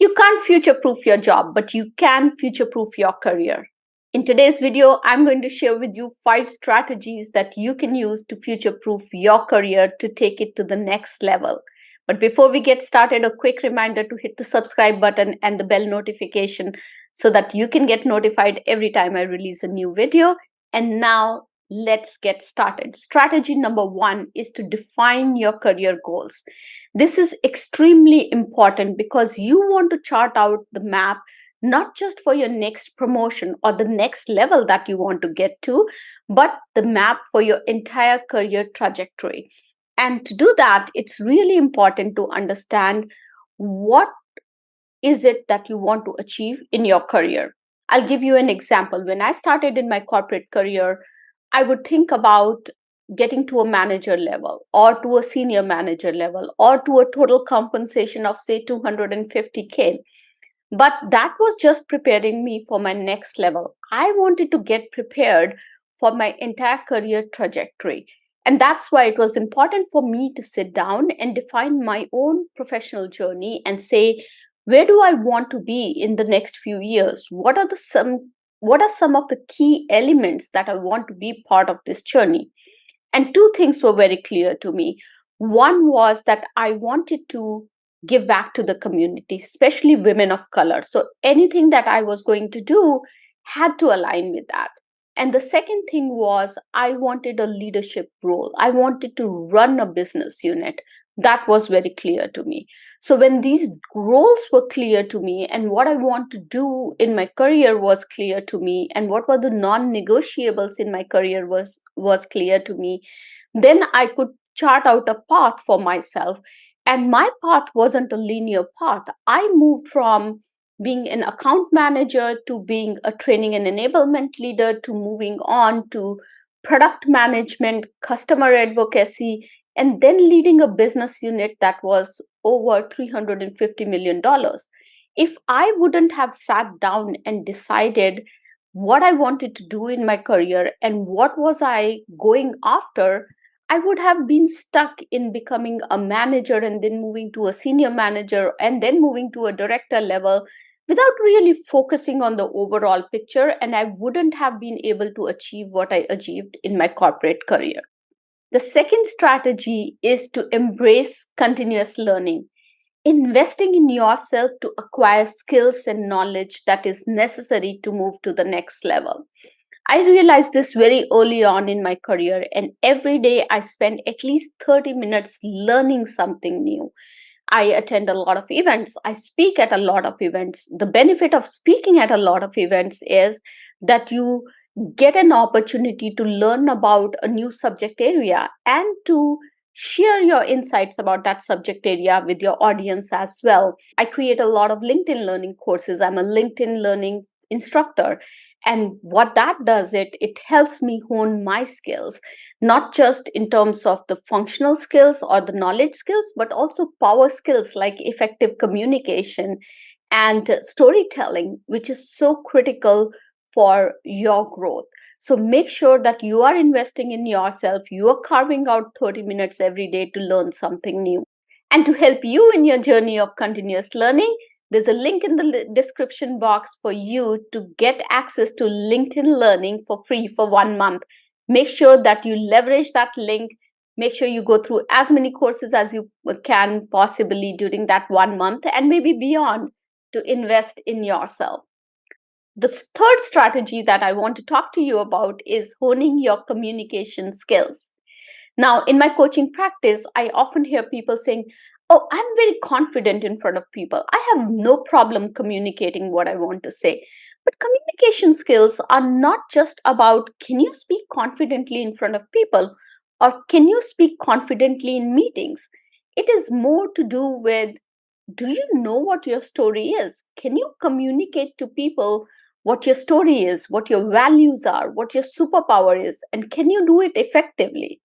You can't future-proof your job, but you can future-proof your career. In today's video, I'm going to share with you 5 strategies that you can use to future-proof your career to take it to the next level. But before we get started, a quick reminder to hit the subscribe button and the bell notification so that you can get notified every time I release a new video. And now let's get started. Strategy number 1 is to define your career goals. This is extremely important because you want to chart out the map not just for your next promotion or the next level that you want to get to, but the map for your entire career trajectory. And to do that, it's really important to understand what is it that you want to achieve in your career. I'll give you an example. When I started in my corporate career, I would think about getting to a manager level or to a senior manager level or to a total compensation of say 250K. But that was just preparing me for my next level. I wanted to get prepared for my entire career trajectory. And that's why it was important for me to sit down and define my own professional journey and say, where do I want to be in the next few years? What are some of the key elements that I want to be part of this journey? And two things were very clear to me. One was that I wanted to give back to the community, especially women of color. So anything that I was going to do had to align with that. And the second thing was I wanted a leadership role. I wanted to run a business unit. That was very clear to me. So when these roles were clear to me and what I want to do in my career was clear to me and what were the non-negotiables in my career was clear to me, then I could chart out a path for myself. And my path wasn't a linear path. I moved from being an account manager to being a training and enablement leader to moving on to product management, customer advocacy, and then leading a business unit that was over $350 million. If I wouldn't have sat down and decided what I wanted to do in my career and what was I going after, I would have been stuck in becoming a manager and then moving to a senior manager and then moving to a director level without really focusing on the overall picture, and I wouldn't have been able to achieve what I achieved in my corporate career. The second strategy is to embrace continuous learning, investing in yourself to acquire skills and knowledge that is necessary to move to the next level. I realized this very early on in my career, and every day I spend at least 30 minutes learning something new. I attend a lot of events. I speak at a lot of events. The benefit of speaking at a lot of events is that you get an opportunity to learn about a new subject area and to share your insights about that subject area with your audience as well. I create a lot of LinkedIn learning courses. I'm a LinkedIn learning instructor. And what that does, it helps me hone my skills, not just in terms of the functional skills or the knowledge skills, but also power skills like effective communication and storytelling, which is so critical for your growth. So make sure that you are investing in yourself. You are carving out 30 minutes every day to learn something new. And to help you in your journey of continuous learning, there's a link in the description box for you to get access to LinkedIn Learning for free for 1 month. Make sure that you leverage that link. Make sure you go through as many courses as you can possibly during that 1 month and maybe beyond to invest in yourself. The third strategy that I want to talk to you about is honing your communication skills. Now, in my coaching practice, I often hear people saying, "Oh, I'm very confident in front of people. I have no problem communicating what I want to say." But communication skills are not just about can you speak confidently in front of people or can you speak confidently in meetings. It is more to do with, do you know what your story is? Can you communicate to people what your story is, what your values are, what your superpower is, and can you do it effectively?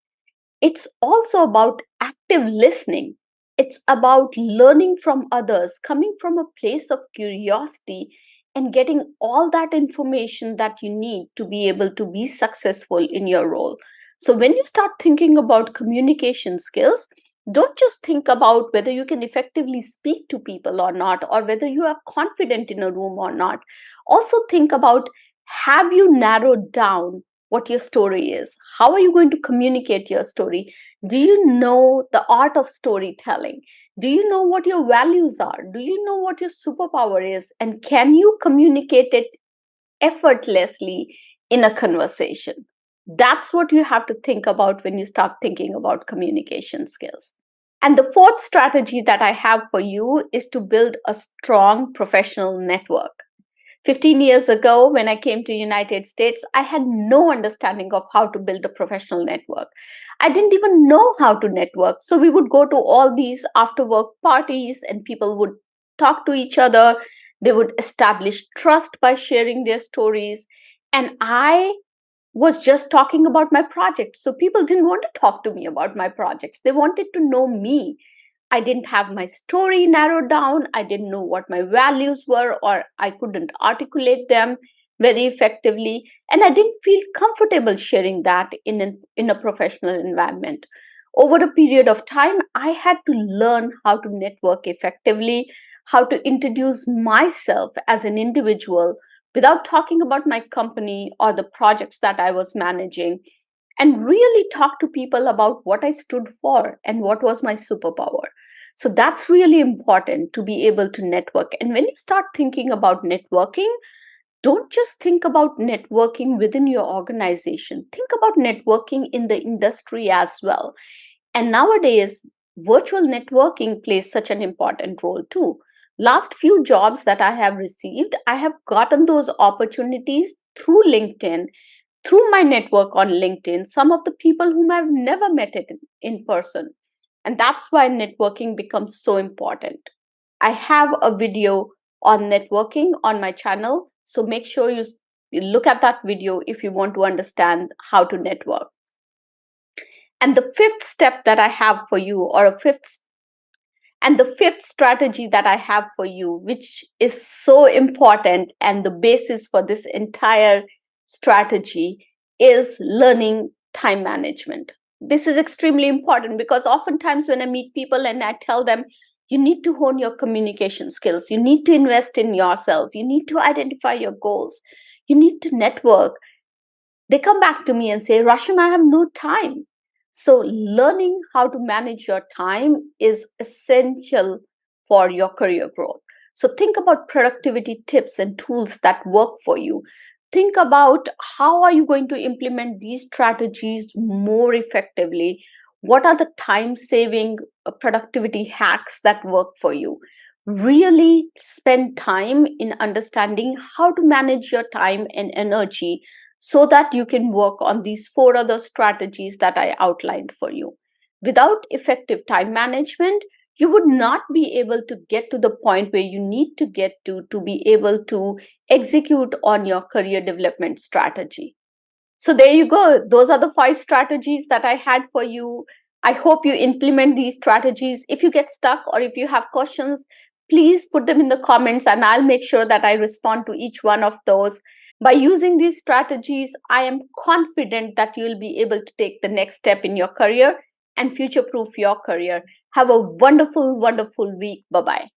It's also about active listening. It's about learning from others, coming from a place of curiosity and getting all that information that you need to be able to be successful in your role. So when you start thinking about communication skills, Don't just think about whether you can effectively speak to people or not, or whether you are confident in a room or not. Also think about, have you narrowed down what your story is? How are you going to communicate your story? Do you know the art of storytelling? Do you know what your values are? Do you know what your superpower is? And can you communicate it effortlessly in a conversation? That's what you have to think about when you start thinking about communication skills. And the fourth strategy that I have for you is to build a strong professional network. 15 years ago, when I came to United States, I had no understanding of how to build a professional network. I didn't even know how to network. So we would go to all these after work parties and people would talk to each other. They would establish trust by sharing their stories. And I was just talking about my project. So people didn't want to talk to me about my projects. They wanted to know me. I didn't have my story narrowed down. I didn't know what my values were, or I couldn't articulate them very effectively. And I didn't feel comfortable sharing that in a professional environment. Over a period of time, I had to learn how to network effectively, how to introduce myself as an individual without talking about my company or the projects that I was managing, and really talk to people about what I stood for and what was my superpower. So that's really important, to be able to network. And when you start thinking about networking, don't just think about networking within your organization, think about networking in the industry as well. And nowadays, virtual networking plays such an important role too. Last few jobs that I have received, I have gotten those opportunities through LinkedIn, through my network on LinkedIn, some of the people whom I've never met in person. And that's why networking becomes so important. I have a video on networking on my channel, so make sure you look at that video if you want to understand how to network. And the fifth step that I have for you, or a fifth and the fifth strategy that I have for you, which is so important and the basis for this entire strategy, is learning time management. This is extremely important because oftentimes when I meet people and I tell them, you need to hone your communication skills, you need to invest in yourself, you need to identify your goals, you need to network, they come back to me and say, Rashim, I have no time. So learning how to manage your time is essential for your career growth. So think about productivity tips and tools that work for you. Think about, how are you going to implement these strategies more effectively? What are the time saving productivity hacks that work for you? Really spend time in understanding how to manage your time and energy so that you can work on these four other strategies that I outlined for you. Without effective time management, you would not be able to get to the point where you need to get to be able to execute on your career development strategy. So there you go. Those are the 5 strategies that I had for you. I hope you implement these strategies. If you get stuck or if you have questions, please put them in the comments and I'll make sure that I respond to each one of those. By using these strategies, I am confident that you'll be able to take the next step in your career and future proof your career. Have a wonderful, wonderful week. Bye bye.